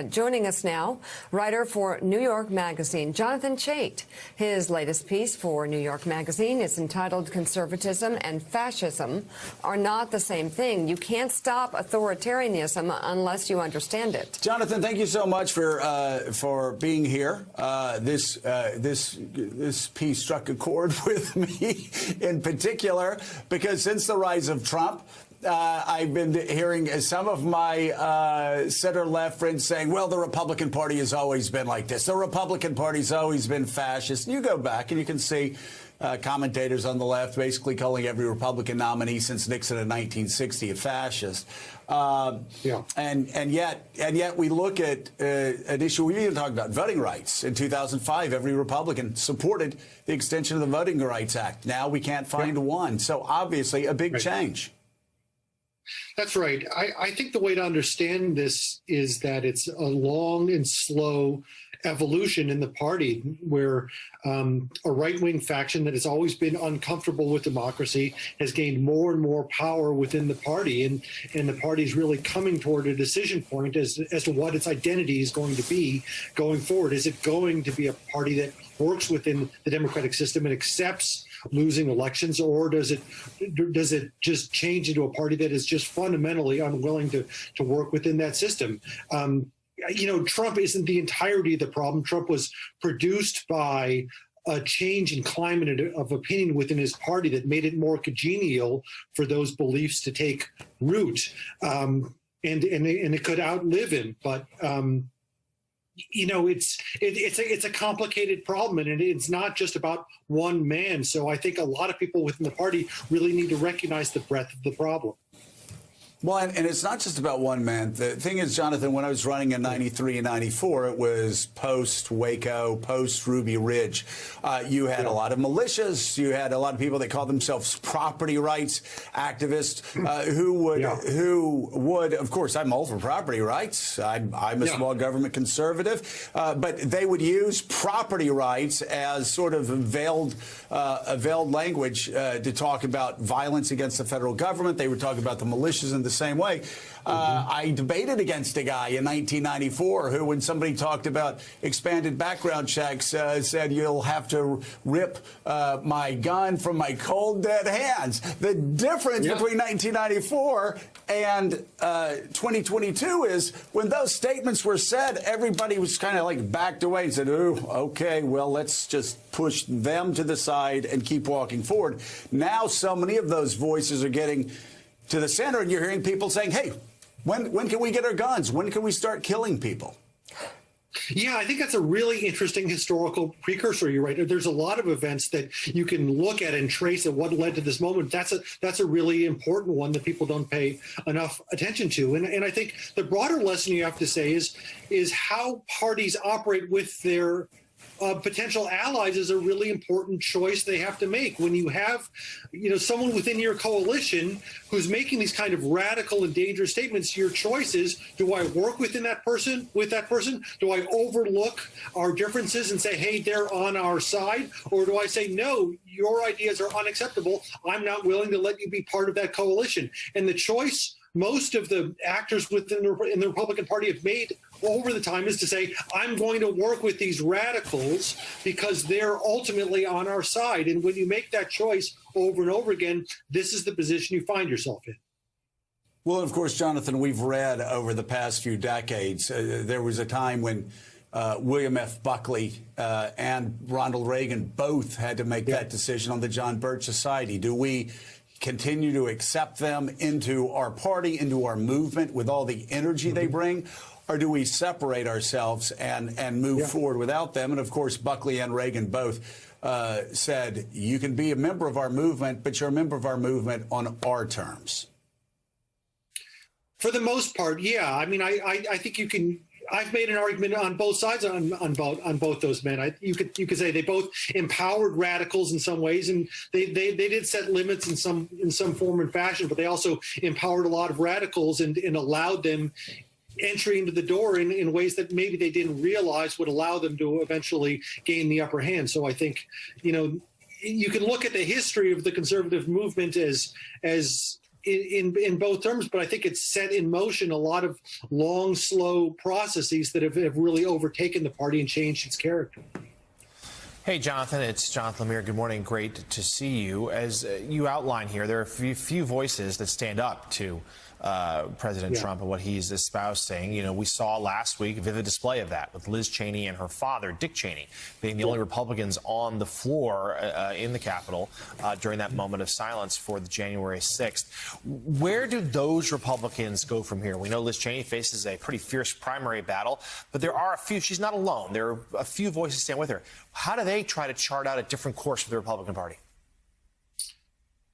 Joining us now, writer for New York Magazine, Jonathan Chait. His latest piece for New York Magazine is entitled "Conservatism and Fascism Are Not the Same Thing. You Can't Stop Authoritarianism Unless You Understand It." Jonathan, thank you so much for being here. This piece struck a chord with me in particular because since the rise of Trump, I've been hearing some of my center-left friends saying, well, the Republican Party has always been like this. The Republican Party's always been fascist. You go back and you can see commentators on the left basically calling every Republican nominee since Nixon in 1960 a fascist. And yet we look at an issue. We even talked about voting rights. In 2005, every Republican supported the extension of the Voting Rights Act. Now we can't find one. So obviously a big change. That's right. I think the way to understand this is that it's a long and slow evolution in the party where a right-wing faction that has always been uncomfortable with democracy has gained more and more power within the party. And the party is really coming toward a decision point as to what its identity is going to be going forward. Is it going to be a party that works within the democratic system and accepts losing elections, or does it just change into a party that is just fundamentally unwilling to work within that system? Trump isn't the entirety of the problem. Trump was produced by a change in climate of opinion within his party that made it more congenial for those beliefs to take root, and it could outlive him. But it's a complicated problem, and it's not just about one man. So I think a lot of people within the party really need to recognize the breadth of the problem. Well, and it's not just about one man. The thing is, Jonathan, when I was running in 93 and 94, it was post-Waco, post-Ruby Ridge. You had a lot of militias. You had a lot of people that called themselves property rights activists who would, of course, I'm all for property rights. I'm a small government conservative. But they would use property rights as sort of a veiled language to talk about violence against the federal government. They would talk about the militias in the same way. I debated against a guy in 1994 who, when somebody talked about expanded background checks, said, you'll have to rip my gun from my cold, dead hands. The difference between 1994 and 2022 is when those statements were said, everybody was kind of like backed away and said, oh, OK, well, let's just push them to the side and keep walking forward. Now, so many of those voices are getting to the center, and you're hearing people saying, hey, when can we get our guns? When can we start killing people? Yeah, I think that's a really interesting historical precursor. You're right. There's a lot of events that you can look at and trace at what led to this moment. That's a really important one that people don't pay enough attention to. And I think the broader lesson you have to say is how parties operate with their potential allies is a really important choice they have to make. When you have, someone within your coalition who's making these kind of radical and dangerous statements, your choice is, do I work with that person? Do I overlook our differences and say, hey, they're on our side? Or do I say, no, your ideas are unacceptable. I'm not willing to let you be part of that coalition. And the choice most of the actors within in the Republican Party have made over the time is to say, I'm going to work with these radicals because they're ultimately on our side. And when you make that choice over and over again, this is the position you find yourself in. Well, of course, Jonathan, we've read over the past few decades, there was a time when William F. Buckley and Ronald Reagan both had to make that decision on the John Birch Society. Do we continue to accept them into our party, into our movement with all the energy they bring? Or do we separate ourselves and move forward without them? And of course, Buckley and Reagan both said, you can be a member of our movement, but you're a member of our movement on our terms. For the most part, yeah. I mean, I think you can. I've made an argument on both sides on both those men. You could say they both empowered radicals in some ways, and they did set limits in some form and fashion, but they also empowered a lot of radicals and allowed them entry into the door in ways that maybe they didn't realize would allow them to eventually gain the upper hand. So I think, you can look at the history of the conservative movement as in both terms, but I think it's set in motion a lot of long, slow processes that have really overtaken the party and changed its character. Hey, Jonathan, it's Jonathan Lemire. Good morning. Great to see you. As you outline here, there are a few voices that stand up to President Trump and what he's espousing. You know, we saw last week a vivid display of that with Liz Cheney and her father, Dick Cheney, being the only Republicans on the floor in the Capitol during that moment of silence for the January 6th. Where do those Republicans go from here? We know Liz Cheney faces a pretty fierce primary battle, but there are a few. She's not alone. There are a few voices stand with her. How do they try to chart out a different course for the Republican Party?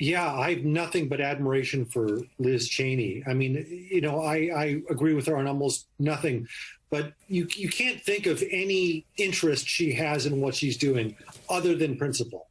Yeah, I have nothing but admiration for Liz Cheney. I mean, you know, I agree with her on almost nothing, but you can't think of any interest she has in what she's doing other than principle.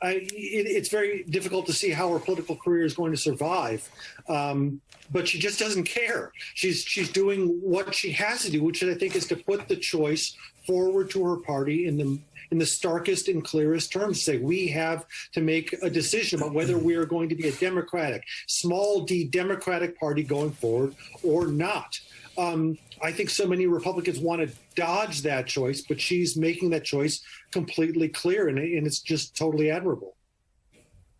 It's very difficult to see how her political career is going to survive, but she just doesn't care. She's doing what she has to do, which I think is to put the choice forward to her party in the starkest and clearest terms. Say we have to make a decision about whether we are going to be a Democratic, small d Democratic party going forward or not. I think so many Republicans want to dodge that choice, but she's making that choice completely clear, and it's just totally admirable.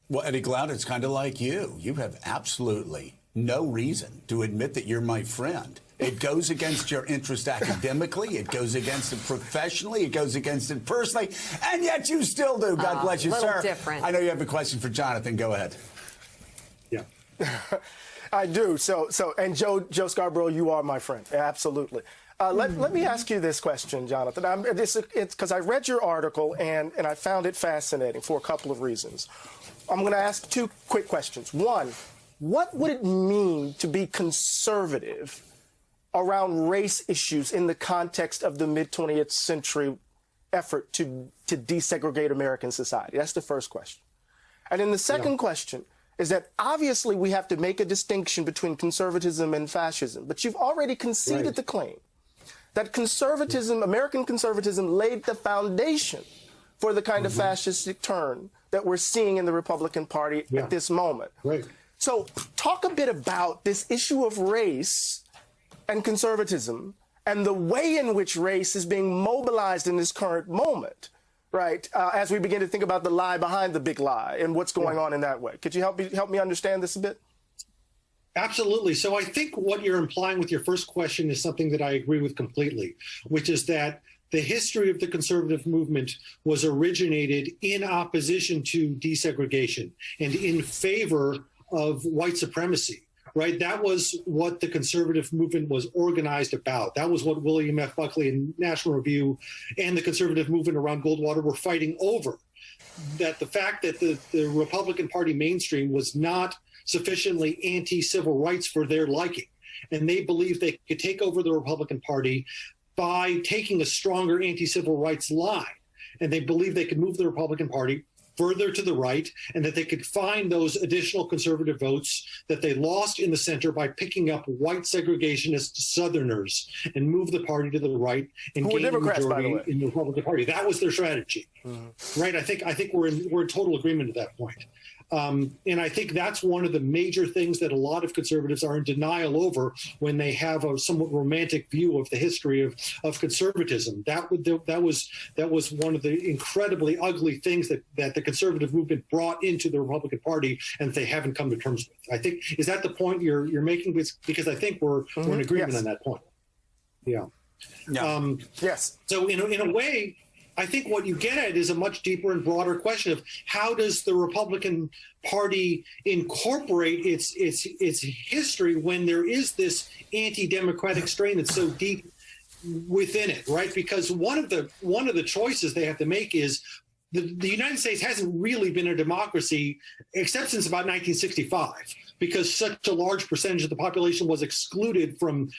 Well, Eddie Glaude, it's kind of like you. You have absolutely no reason to admit that you're my friend. It goes against your interest academically. It goes against it professionally. It goes against it personally. And yet you still do. God bless you, sir. Different. I know you have a question for Jonathan. Go ahead. Yeah. I do. And Joe Scarborough, you are my friend. Absolutely. Let me ask you this question, Jonathan. It's because I read your article and I found it fascinating for a couple of reasons. I'm going to ask two quick questions. One, what would it mean to be conservative around race issues in the context of the mid-20th century effort to desegregate American society? That's the first question. And then the second question is that obviously we have to make a distinction between conservatism and fascism, but you've already conceded the claim that conservatism, American conservatism, laid the foundation for the kind of fascistic turn that we're seeing in the Republican Party at this moment. Right. So talk a bit about this issue of race and conservatism and the way in which race is being mobilized in this current moment, right? As we begin to think about the lie behind the big lie and what's going on in that way. Could you help me understand this a bit? Absolutely. So I think what you're implying with your first question is something that I agree with completely, which is that the history of the conservative movement was originated in opposition to desegregation and in favor of white supremacy. Right. That was what the conservative movement was organized about. That was what William F. Buckley and National Review and the conservative movement around Goldwater were fighting over. That the fact that the Republican Party mainstream was not sufficiently anti-civil rights for their liking. And they believed they could take over the Republican Party by taking a stronger anti-civil rights line. And they believed they could move the Republican Party further to the right, and that they could find those additional conservative votes that they lost in the center by picking up white segregationist Southerners and move the party to the right and gain a majority in the Republican Party. That was their strategy, right? I think we're in total agreement at that point. And I think that's one of the major things that a lot of conservatives are in denial over when they have a somewhat romantic view of the history of conservatism. That was one of the incredibly ugly things that the conservative movement brought into the Republican Party, and they haven't come to terms with. I think, is that the point you're making? Because I think we're in agreement on that point. Yeah. Yes. So in a way, I think what you get at is a much deeper and broader question of how does the Republican Party incorporate its history when there is this anti-democratic strain that's so deep within it, right? Because one of the choices they have to make is the United States hasn't really been a democracy except since about 1965, because such a large percentage of the population was excluded from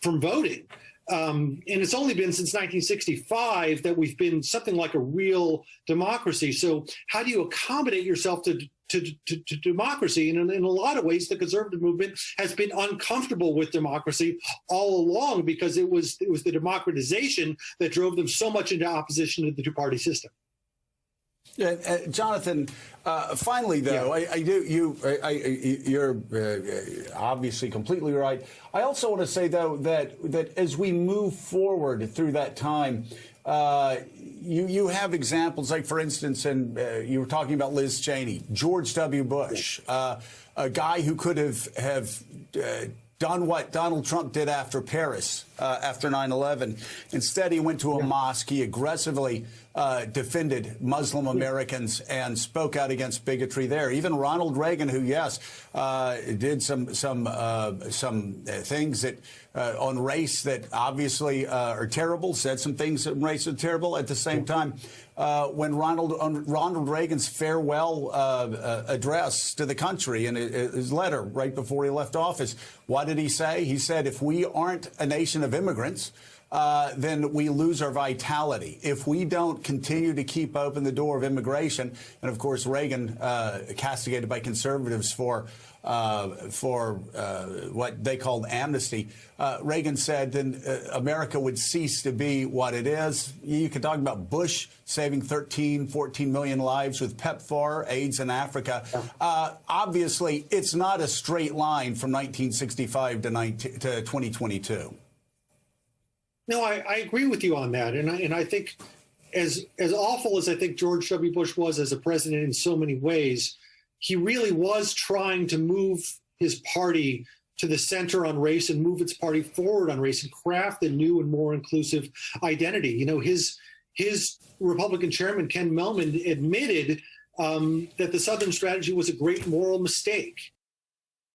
voting. And it's only been since 1965 that we've been something like a real democracy. So how do you accommodate yourself to democracy? And in a lot of ways, the conservative movement has been uncomfortable with democracy all along, because it was the democratization that drove them so much into opposition to the two-party system. Jonathan, finally, though, you're obviously completely right. I also want to say, though, that as we move forward through that time, you have examples like, for instance, and you were talking about Liz Cheney, George W. Bush, a guy who could have done what Donald Trump did after Paris, after 9/11. Instead, he went to a mosque. He aggressively defended Muslim Americans and spoke out against bigotry there. Even Ronald Reagan, who, yes, did some things that on race that obviously are terrible, said some things on race are terrible. At the same time, when Ronald Reagan's farewell address to the country and his letter right before he left office, what did he say? He said, if we aren't a nation of immigrants, then we lose our vitality. If we don't continue to keep open the door of immigration, and of course Reagan castigated by conservatives for what they called amnesty, Reagan said then America would cease to be what it is. You could talk about Bush saving 13, 14 million lives with PEPFAR, AIDS in Africa. Obviously, it's not a straight line from 1965 to 2022. No, I agree with you on that, and I think as awful as I think George W. Bush was as a president in so many ways, he really was trying to move his party to the center on race and move its party forward on race and craft a new and more inclusive identity. You know, his Republican chairman Ken Mehlman admitted that the Southern strategy was a great moral mistake.